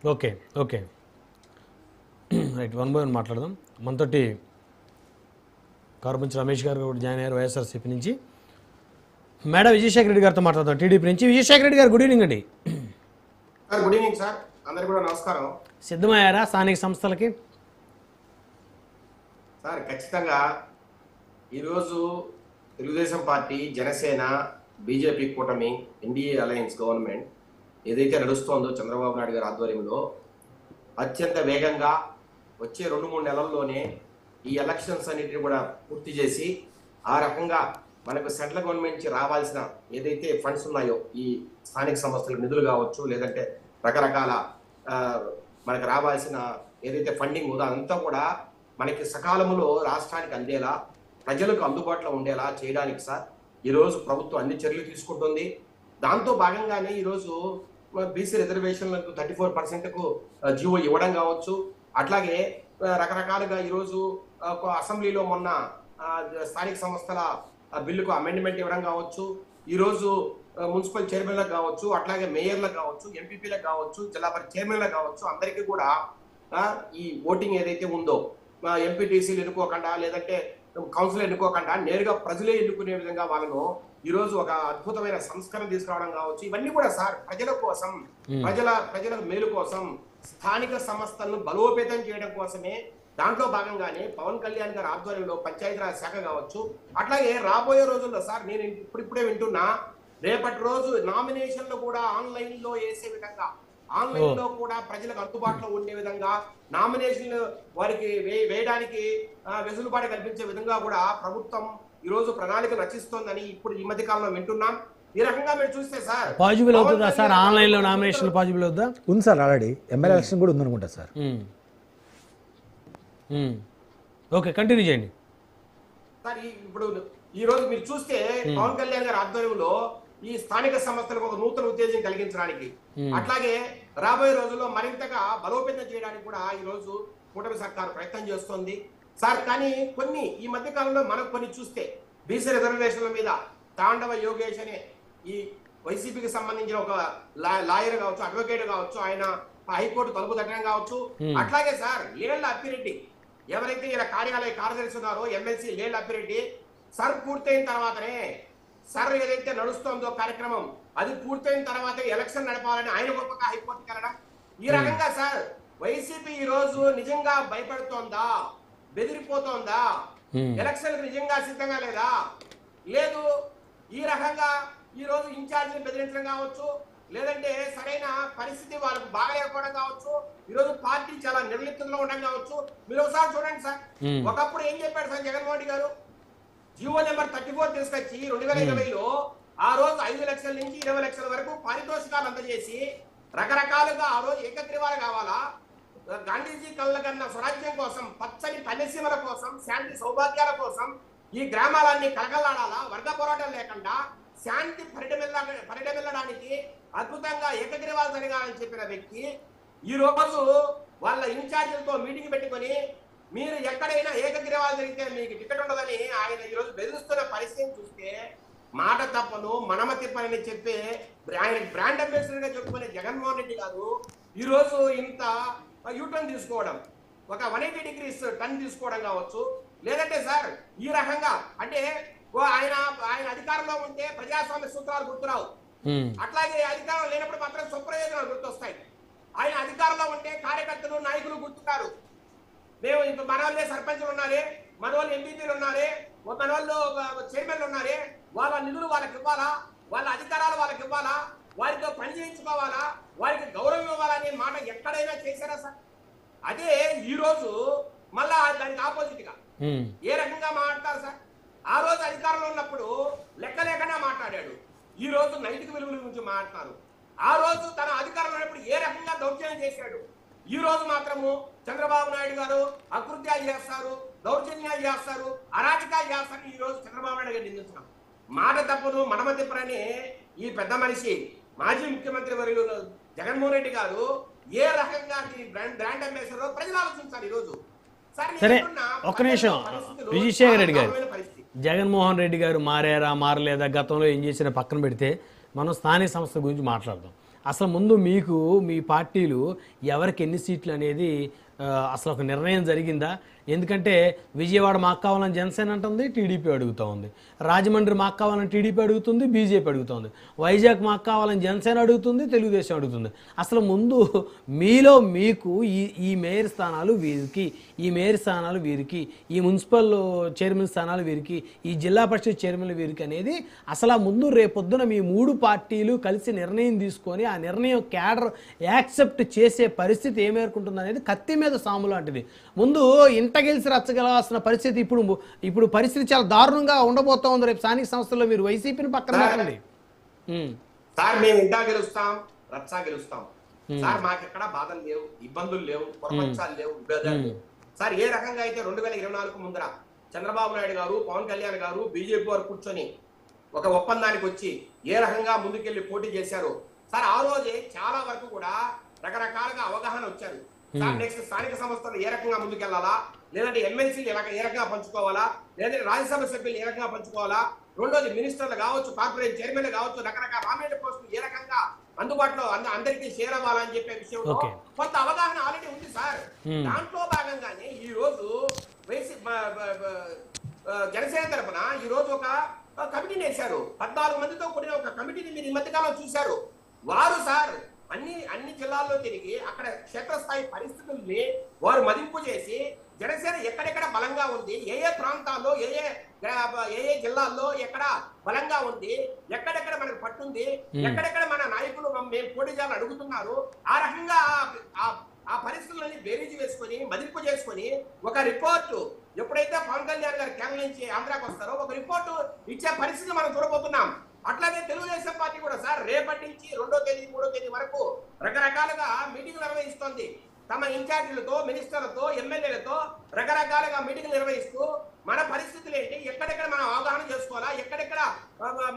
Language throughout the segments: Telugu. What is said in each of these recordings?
Okay okay right, one by one మాట్లాడదాం. మనతోటి కారుమంచి రమేష్ గారు కూడా జాయిన్ అయ్యారు వైఎస్ఆర్సీపీ నుంచి. మేడం విజయశేఖర రెడ్డి గారితో మాట్లాడదాం టీడీపీ నుంచి. విజయశేఖర రెడ్డి గారు గుడ్ ఈవినింగ్ అండి. గుడ్ ఈవినింగ్ సార్, అందరికీ కూడా నమస్కారం. సిద్ధమయ్యారా స్థానిక సంస్థలకి? సార్ ఖచ్చితంగా ఈరోజు తెలుగుదేశం పార్టీ, జనసేన, బీజేపీ కూటమి, ఎన్డీఏ అలయన్స్ గవర్నమెంట్ ఏదైతే నడుస్తోందో చంద్రబాబు నాయుడు గారి ఆధ్వర్యంలో అత్యంత వేగంగా వచ్చే 2-3 నెలల్లోనే ఈ ఎలక్షన్స్ అన్నిటిని కూడా పూర్తి చేసి ఆ రకంగా మనకు సెంట్రల్ గవర్నమెంట్ నుంచి రావాల్సిన ఏదైతే ఫండ్స్ ఉన్నాయో ఈ స్థానిక సంస్థలకు నిధులు కావచ్చు, లేదంటే రకరకాల మనకు రావాల్సిన ఏదైతే ఫండింగ్ ఉందో అదంతా కూడా మనకి సకాలంలో రాష్ట్రానికి అందేలా, ప్రజలకు అందుబాటులో ఉండేలా చేయడానికి సార్ ఈరోజు ప్రభుత్వం అన్ని చర్యలు తీసుకుంటుంది. దాంతో భాగంగానే ఈరోజు బీసీ రిజర్వేషన్లకు 34%కు జీవో ఇవ్వడం కావచ్చు, అట్లాగే రకరకాలుగా ఈరోజు అసెంబ్లీలో మొన్న స్థానిక సంస్థల బిల్లుకు అమెండ్మెంట్ ఇవ్వడం కావచ్చు, ఈరోజు మున్సిపల్ చైర్మన్లకు కావచ్చు, అట్లాగే మేయర్లకు కావచ్చు, ఎంపీపీలకు కావచ్చు, జిల్లా పరిషత్ చైర్మన్లకు కావచ్చు, అందరికీ కూడా ఈ ఓటింగ్ ఏదైతే ఉందో ఎంపీటీసీలు ఎన్నుకోకుండా, లేదంటే కౌన్సిల్ ఎన్నుకోకుండా నేరుగా ప్రజలే ఎన్నుకునే విధంగా వాళ్ళను ఈరోజు ఒక అద్భుతమైన సంస్కరణ తీసుకురావడం కావచ్చు. ఇవన్నీ కూడా సార్ ప్రజల కోసం, ప్రజల మేలు కోసం, స్థానిక సంస్థలను బలోపేతం చేయడం కోసమే. దాంట్లో భాగంగానే పవన్ కళ్యాణ్ గారి ఆధ్వర్యంలో పంచాయతీరాజ్ శాఖ కావచ్చు, అట్లాగే రాబోయే రోజుల్లో సార్ నేను ఇప్పుడిప్పుడే వింటున్నా, రేపటి రోజు నామినేషన్లు కూడా ఆన్లైన్ లో వేసే విధంగా, ఆన్లైన్ లో కూడా ప్రజలకు అందుబాటులో ఉండే విధంగా, నామినేషన్లు వారికి వేయడానికి వెసులుబాటు కల్పించే విధంగా కూడా ప్రభుత్వం ఈ రోజు ప్రణాళిక రచిస్తోందని ఇప్పుడు ఈ మధ్య కాలంలో వింటున్నాం. ఈ రకంగా మీరు చూస్తే సార్ పాజిబుల్ అవుతుందా సార్? ఆన్లైన్ లో నామినేషన్ పాజిబుల్ అవుతుందా? ఉంది సార్, ఆల్రెడీ ఎమ్మెల్యే ఎలక్షన్ కూడా ఉందనుకుంటా సార్. ఓకే, కంటిన్యూ చేయండి సార్. ఇప్పుడు ఈ రోజు మీరు చూస్తే పవన్ కళ్యాణ్ గారి ఆధ్వర్యంలో ఈ స్థానిక సంస్థలకు ఒక నూతన ఉత్తేజం కలిగించడానికి, అట్లాగే రాబోయే రోజుల్లో మరింతగా బలోపేతం చేయడానికి కూడా ఈ రోజు కూటమి సర్కారు ప్రయత్నం చేస్తోంది సార్. కానీ కొన్ని ఈ మధ్య కాలంలో మనం కొన్ని చూస్తే బీసీ రిజర్వేషన్ల మీద తాండవ యోగేష్ అనే ఈ వైసీపీకి సంబంధించిన ఒక లాయర్ కావచ్చు, అడ్వకేట్ కావచ్చు, ఆయన హైకోర్టు తలుపు తట్టడం కావచ్చు, అట్లాగే సార్ లేళ్ల అప్పిరెడ్డి ఎవరైతే ఇలా కార్యాలయ కార్యదర్శి ఉన్నారో ఎమ్మెల్సీ లేళ్ల అప్పిరెడ్డి సార్ పూర్తయిన తర్వాతనే సార్ ఏదైతే నడుస్తోందో కార్యక్రమం అది పూర్తయిన తర్వాత ఎలక్షన్ నడపాలని ఆయన గొప్పగా హైకోర్టుకి వెళ్ళడం. ఈ రకంగా సార్ వైసీపీ ఈ రోజు నిజంగా భయపడుతోందా, బెదిరిపోతోందా, ఎలక్షన్ నిజంగా సిద్ధంగా లేదా, లేదు ఈ రకంగా ఈ రోజు ఇన్ఛార్జిని బెదిరించడం కావచ్చు, లేదంటే సరైన పరిస్థితి వాళ్ళకు బాగా లేకపోవడం కావచ్చు, ఈ రోజు పార్టీ చాలా నిర్లిప్తంలో ఉండడం కావచ్చు. మీరు ఒకసారి చూడండి సార్, ఒకప్పుడు ఏం చెప్పాడు సార్ జగన్మోహన్ రెడ్డి గారు, జీవో నెంబర్ 34 తీసుకొచ్చి 2020లో ఆ రోజు 5 లక్షల నుంచి 20 లక్షల వరకు పారితోషికాలు అందజేసి రకరకాలుగా ఆ రోజు ఏకగ్రీవాలు కావాలా, గాంధీజీ కళ్ళ కన్నా స్వరాజ్యం కోసం, పచ్చని పల్లెసీమల కోసం, శాంతి సౌభాగ్యాల కోసం ఈ గ్రామాలన్నీ కలకలాడాలా, వర్గ పోరాటం లేకుండా శాంతి పరిడమిల్లడానికి అద్భుతంగా ఏకగ్రీవాలు జరగాలని చెప్పిన వ్యక్తి ఈ రోజు వాళ్ళ ఇన్ఛార్జీలతో మీటింగ్ పెట్టుకొని మీరు ఎక్కడైనా ఏకగ్రీవాలు జరిగితే మీకు టికెట్ ఉండదని ఆయన ఈ రోజు బెదిరిస్తున్న పరిస్థితిని చూస్తే మాట తప్పను మనమ తిప్పనని చెప్పి ఆయన బ్రాండ్ అంబాసిడర్ గా చెప్పుకునే జగన్మోహన్ రెడ్డి గారు ఈ రోజు ఇంత యూటర్న్ తీసుకోవడం, ఒక 180 డిగ్రీస్ టర్న్ తీసుకోవడం కావచ్చు, లేదంటే సార్ ఈ రకంగా అంటే ఆయన అధికారంలో ఉంటే ప్రజాస్వామ్య సూత్రాలు గుర్తురావు, అట్లాగే అధికారం లేనప్పుడు మాత్రం స్వప్రయోజనాలు గుర్తొస్తాయి. ఆయన అధికారంలో ఉంటే కార్యకర్తలు, నాయకులు గుర్తున్నారు. మేము ఇప్పుడు మన వాళ్ళే సర్పంచులు ఉన్నారే, మన వాళ్ళు ఎంపీపీలు ఉన్నారే, మన వాళ్ళు చైర్మన్లు ఉన్నారే, వాళ్ళ నిధులు వాళ్ళకి ఇవ్వాలా, వాళ్ళ అధికారాలు వాళ్ళకి ఇవ్వాలా, వారితో పని చేయించుకోవాలా, వారికి గౌరవం ఇవ్వాలనే మాట ఎక్కడైనా చేశారా సార్? అదే ఈ రోజు మళ్ళా దానికి ఆపోజిట్ గా ఏ రకంగా మాట్లాడతారు సార్? ఆ రోజు అధికారంలో ఉన్నప్పుడు లెక్క లేకుండా మాట్లాడాడు, ఈ రోజు నైతిక విలువల గురించి మాట్లాడుతున్నారు. ఆ రోజు తన అధికారంలో ఉన్నప్పుడు ఏ రకంగా దౌర్జన్యం చేశాడు, ఈ రోజు మాత్రము చంద్రబాబు నాయుడు గారు అకృత్యాలు చేస్తారు, దౌర్జన్యాలు చేస్తారు, అరాచకాలు చేస్తారు. ఈ రోజు చంద్రబాబు నాయుడు గారు నిందించడం మాట తప్పదు మనమ తిప్పరని ఈ పెద్ద మనిషి మాజీ ముఖ్యమంత్రి వర్యులు జగన్మోహన్ రెడ్డి గారు ఏ రకంగా బ్రాండ్ అంబాసిడర్ ప్రజలు ఆలోచించాలి. ఈ రోజు సరే ఒక్క నిమిషం విజయశేఖర రెడ్డి గారు, జగన్మోహన్ రెడ్డి గారు మారారా మారలేదా, గతంలో ఏం చేసినా పక్కన పెడితే మనం స్థానిక సంస్థ గురించి మాట్లాడదాం. అసలు ముందు మీకు మీ పార్టీలు ఎవరికి ఎన్ని సీట్లు అనేది అసలు ఒక నిర్ణయం జరిగిందా? ఎందుకంటే విజయవాడ మాకు కావాలని జనసేన అంటుంది, టీడీపీ అడుగుతూ ఉంది. రాజమండ్రి మాకు కావాలని టీడీపీ అడుగుతుంది, బీజేపీ అడుగుతుంది. వైజాగ్ మాకు కావాలని జనసేన అడుగుతుంది, తెలుగుదేశం అడుగుతుంది. అసలు ముందు మీలో మీకు ఈ మేయర్ స్థానాలు వీరికి, ఈ మేయర్ స్థానాలు వీరికి, ఈ మున్సిపల్ చైర్మన్ స్థానాలు వీరికి, ఈ జిల్లా పరిషత్ చైర్మన్లు వీరికి అనేది అసలు ముందు రేపొద్దున మీ 3 పార్టీలు కలిసి నిర్ణయం తీసుకొని ఆ నిర్ణయం క్యాడర్ యాక్సెప్ట్ చేసే పరిస్థితి ఏ మేరకు ఉంటుంది అనేది కత్తి మీద సాము లాంటిది. ముందు ఇంట గెలిచి రచ్చగలవాల్సిన పరిస్థితి ఇప్పుడు పరిస్థితి చాలా దారుణంగా ఉండబోతా ఉంది. రేపు స్థానిక సంస్థల్లో మీరు వైసీపీని పక్కన పెట్టండి. సార్ మేము ఇంటా గెలుస్తాం, రచ్చా గెలుస్తాం సార్. మాకు ఎక్కడ బాధలు లేవు, ఇబ్బందులు లేవు, పొరపక్షాలు లేవు, విభేదాలు లేవు సార్. ఏ రకంగా అయితే 2024 ముందర చంద్రబాబు నాయుడు గారు, పవన్ కళ్యాణ్ గారు, బీజేపీ వారు కూర్చొని ఒక ఒప్పందానికి వచ్చి ఏ రకంగా ముందుకెళ్లి పోటీ చేశారు సార్, ఆ రోజే చాలా వరకు కూడా రకరకాలుగా అవగాహన వచ్చారు సార్. నెక్స్ట్ స్థానిక సంస్థలు ఏ రకంగా ముందుకెళ్లాలా, లేదంటే ఎమ్మెల్సీలు ఏ రకంగా పంచుకోవాలా, లేదంటే రాజ్యసభ సభ్యులు ఏ రకంగా పంచుకోవాలా, రెండోది మినిస్టర్లు కావచ్చు, కార్పొరేట్ చైర్మన్లు కావచ్చు, రకరకాల రామినేట్ పోస్టులు ఏ రకంగా అందుబాటులో అందరికీ షేర్ అవ్వాలని చెప్పే విషయంలో కొంత అవగాహన ఆల్రెడీ ఉంది సార్. దాంట్లో భాగంగానే ఈ రోజు జనసేన తరఫున ఈ రోజు ఒక కమిటీని వేశారు. 14 మందితో కూడిన ఒక కమిటీని మీరు ఈ మధ్యకాలం చూశారు. వారు సార్ అన్ని జిల్లాల్లో తిరిగి అక్కడ క్షేత్రస్థాయి పరిస్థితుల్ని వారు మదింపు చేసి జనసేన ఎక్కడెక్కడ బలంగా ఉంది, ఏ ప్రాంతాల్లో ఏ జిల్లాల్లో ఎక్కడ బలంగా ఉంది, ఎక్కడెక్కడ మనకు పట్టుంది, ఎక్కడెక్కడ మన నాయకులు మేము పోటీ చేయాలని అడుగుతున్నారు, ఆ రకంగా ఆ పరిస్థితులని బేరీజు వేసుకొని మదింపు చేసుకొని ఒక రిపోర్టు ఎప్పుడైతే పవన్ కళ్యాణ్ గారు కేరళ నుంచి ఆంధ్రాకి వస్తారో ఒక రిపోర్టు ఇచ్చే పరిస్థితి మనం చూడబోతున్నాం. అట్లాగే తెలుగుదేశం పార్టీ కూడా సార్ రేపటి నుంచి 2వ తేదీ 3వ తేదీ వరకు రకరకాలుగా మీటింగ్లు నిర్వహిస్తోంది. తమ ఇన్ఛార్జీలతో, మినిస్టర్లతో, ఎమ్మెల్యేలతో రకరకాలుగా మీటింగ్లు నిర్వహిస్తూ మన పరిస్థితులు ఏంటి, ఎక్కడెక్కడ మనం అవగాహన చేసుకోవాలా, ఎక్కడెక్కడ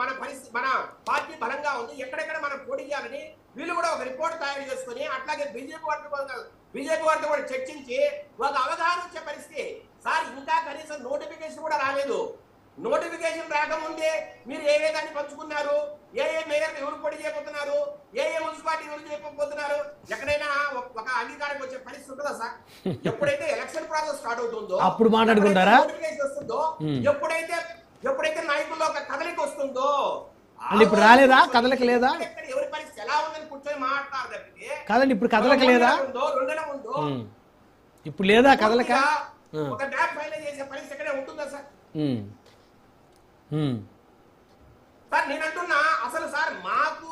మన పార్టీ బలంగా ఉంది, ఎక్కడెక్కడ మనం పోటీ చేయాలని వీళ్ళు కూడా ఒక రిపోర్ట్ తయారు చేసుకుని అట్లాగే బీజేపీ వారితో కూడా చర్చించి ఒక అవగాహన వచ్చే పరిస్థితి సార్. ఇంకా కనీసం నోటిఫికేషన్ కూడా రాలేదు. నోటిఫికేషన్ రాకముందే మీరు ఏ దాన్ని పంచుకున్నారు, ఏ మేయర్ ఎవరు పోటీ చేయబోతున్నారు, ఏ మున్సిపాలిటీ ఎవరు చేయకపోతున్నారు, ఎక్కడైనా ఒక అంగీకారం వచ్చే పరిస్థితి ఉంటుందా సార్? ఎప్పుడైతే ఎలక్షన్ ప్రాసెస్ స్టార్ట్ అవుతుందో అప్పుడు మాట్లాడుకుంటారా, నోటిఫికేషన్ వస్తుందో, ఎప్పుడైతే నాయకుల్లో ఒక కదలిక వస్తుందో, ఇప్పుడు రాలేదా కదలక లేదా, ఎవరి పరిస్థితి ఎలా ఉందని కూర్చొని మాట్లాడతారు తప్పితే కాదండి ఇప్పుడు కదలక లేదా, 2 నెలల ముందు ఇప్పుడు లేదా కదలక ఒక మ్యాప్ ఫైనల్ చేసే పరిస్థితి ఎక్కడే ఉంటుందా సార్? సార్ నేను అంటున్నా అసలు సార్ మాకు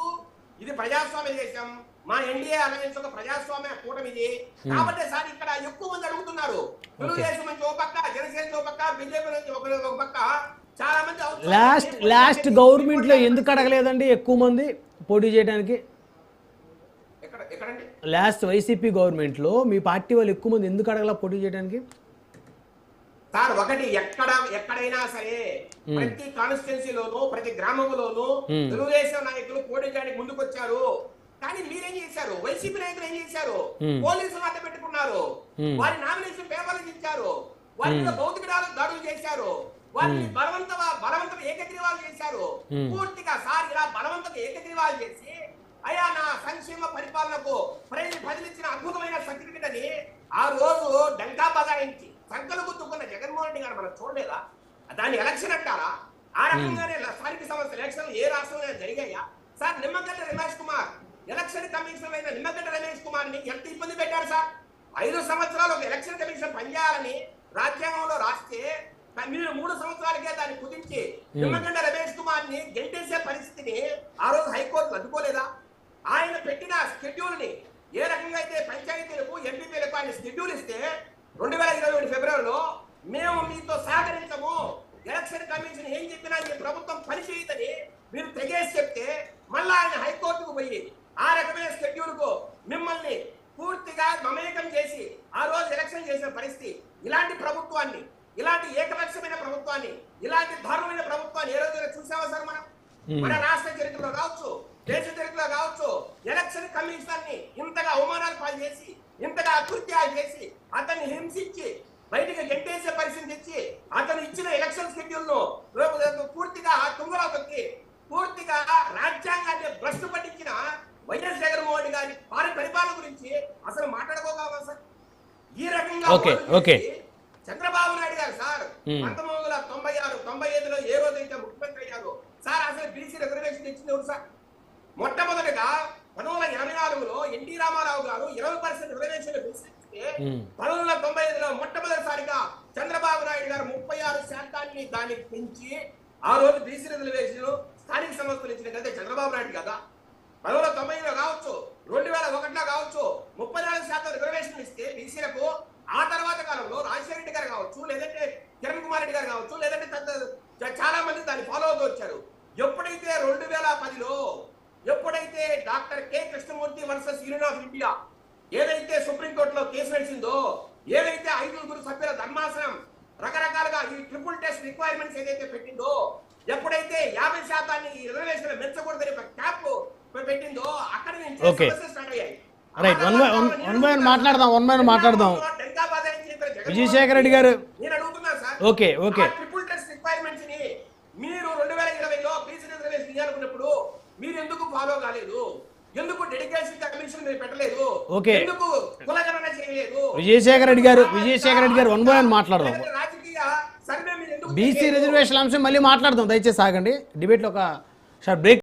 ఇది ప్రజాస్వామ్య దేశం, మా ఎన్డీఏ అలయన్స్ ఒక ప్రజాస్వామ్య కూటమిది కాబట్టి సార్ ఇక్కడ ఎక్కువ మంది అడుగుతున్నారు. తెలుగుదేశం నుంచి ఒక పక్క, జనసేన ఒక పక్క, బీజేపీ నుంచి ఒక పక్క చాలా మంది. లాస్ట్ గవర్నమెంట్ లో ఎందుకు అడగలేదండి ఎక్కువ మంది పోటీ చేయడానికి? ఎక్కడండి లాస్ట్ వైసీపీ గవర్నమెంట్ లో మీ పార్టీ వాళ్ళు ఎక్కువ మంది ఎందుకు అడగలా పోటీ చేయడానికి? సార్ ఒకటి ఎక్కడైనా సరే ప్రతి కాన్స్టిట్యున్సీలోనూ ప్రతి గ్రామంలోనూ తెలుగుదేశం నాయకులు పోటీ చేయడానికి ముందుకు వచ్చారు. కానీ మీరేం చేశారు? వైసీపీ నాయకులు ఏం చేశారు? పోలీసులు అడ్డ పెట్టుకున్నారు, వారి నామినేషన్ పేపర్లు ఇచ్చారు, వారి మీద భౌతిక దాడులు చేశారు, వారిని బలవంతం ఏకగ్రీవాలు చేశారు. పూర్తిగా సార్ ఇలా బలవంతం ఏకగ్రీవాలు చేసి అయ్యా నా సంక్షేమ పరిపాలనకు ప్రజలిచ్చిన అద్భుతమైన సర్టిఫికెట్ అని ఆ రోజు డంకా బగాయించి సంకలు గుర్తుకున్న జగన్మోహన్ రెడ్డి గారు మనం చూడలేదా? దాన్ని ఎలక్షన్ అంటారా? ఆ రకంగానే స్థానిక సంస్థల ఎలక్షన్లు ఏ రాష్ట్రంలో జరిగాయా sir? Nimmagadda Ramesh Kumar election commissioner అయిన నిమ్మగడ్డ రమేష్ కుమార్ ని ఎంత ఇబ్బంది పెట్టారు సార్? 5 సంవత్సరాలు ఒక ఎలక్షన్ కమిషన్ పనిచేయాలని రాజ్యాంగంలో రాస్తే మీరు 3 సంవత్సరాలకే దాన్ని కుదించి నిమ్మగడ్డ రమేష్ కుమార్ ని గెంటేసే పరిస్థితిని ఆ రోజు హైకోర్టు అడ్డుకోలేదా? ఆయన పెట్టిన షెడ్యూల్ ని ఏ రకంగా అయితే పంచాయతీలకు, ఎంపీపీలకు ఆయన షెడ్యూల్ ఇస్తే 2021 ఫిబ్రవరిలో మేము మీతో సహకరించము, ఎలక్షన్ కమిషన్ ఏం చెప్పినా ఈ ప్రభుత్వం పనిచేయదని మీరు తెగేసి చెప్తే మళ్ళా ఆయన హైకోర్టుకు పోయి ఆ రకమైన షెడ్యూల్ కు మిమ్మల్ని పూర్తిగా మమేకం చేసి ఆ రోజు ఎలక్షన్ చేసిన పరిస్థితి. ఇలాంటి ప్రభుత్వాన్ని, ఇలాంటి ఏకపక్షమైన ప్రభుత్వాన్ని, ఇలాంటి దారుణమైన ప్రభుత్వాన్ని ఏ రోజైనా చూసావా సార్? మన రాష్ట్ర చరిత్రలో కావచ్చు, దేశ చరిత్రలో కావచ్చు, ఎలక్షన్ కమిషనర్ ని ఇంతగా అవమానాలు పాలు చేసి, ఇంతగా అకృత్యాలు చేసి, అతన్ని హింసించి బయటికి గెంటేసే పరిస్థితి తెచ్చి అతను ఇచ్చిన ఎలక్షన్ షెడ్యూల్ ను పూర్తిగా తుంగలో తొక్కి పూర్తిగా రాజ్యాంగాన్ని భ్రష్టు పట్టించిన వైఎస్ జగన్మోహన్ రెడ్డి గారి వారి పరిపాలన గురించి అసలు మాట్లాడుకోగలమా సార్? ఈ రకంగా ఓకే, వాళ్ళు ఓకే. చేసి చంద్రబాబు నాయుడు గారు సార్ 1996, 95లో ఏ రోజైతే ముఖ్యమంత్రి అయ్యారో సార్ అసలు బీసీ రిజర్వేషన్ ఇచ్చింది ఎవరు సార్? మొట్టమొదటిగా 1984లో ఎన్టీ రామారావు గారు 20% రిజర్వేషన్ ఇస్తే 1995లో మొట్టమొదటిసారిగా చంద్రబాబు నాయుడు గారు 36% దాన్ని పెంచి ఆ రోజు బీసీ రిజర్వేషన్ స్థానిక సంస్థలు ఇచ్చినట్లయితే చంద్రబాబు నాయుడు కదా. 1990లో కావచ్చు, 2001లో కావచ్చు 34% రిజర్వేషన్ ఇస్తే బీసీలకు ఆ తర్వాత కాలంలో రాజశేఖర రెడ్డి గారు కావచ్చు, లేదంటే కిరణ్ కుమార్ రెడ్డి గారు కావచ్చు, లేదంటే చాలా మంది దాన్ని ఫాలో అవుతూ వచ్చారు. ఎప్పుడైతే 2010లో ఎప్పుడైతే doctor K Krishnamurthy versus union of India ఏదైతే సుప్రీంకోర్టులో కేసు నడిచిందో, ఏదైతే 5 సభ్యుల ధర్మాసనం రకరకాలుగా ఈ ట్రిపుల్ టెస్ట్ రిక్వైర్మెంట్స్ ఏదైతే పెట్టిందో, ఎప్పుడైతే 50% ఈ రిజర్వేషన్ పెంచకూడదని క్యాప్ పెట్టిందో అక్కడ నుంచి ఓకే. సమస్యలు స్టార్ట్ అయ్యాయి. రైట్, వన్ బై వన్ మాట్లాడదాం. విజయశేఖర రెడ్డి గారు నేను అడుగుతున్నా sir, okay, okay. Triple test requirements ని మీరు 2020లో బీసీ రిజర్వేషన్ ఇవ్వాలనుకున్నప్పుడు మీరు ఎందుకు ఫాలో కాలేదు? ఎందుకు డెడికేషన్ కమిషన్ మీరు పెట్టలేదు? ఓకే. ఎందుకు కులగణన చేయలేదు? విజయశేఖర రెడ్డి గారు వన్ బై వన్ మాట్లాడదాం. లేదంటే రాజకీయ సర్వే మీరు ఎందుకు బీసీ చేయలేదు? రిజర్వేషన్ అంశం మళ్ళీ మాట్లాడదాం, దయచేసి ఆగండి. డిబేట్లో ఒక షార్ట్ బ్రేక్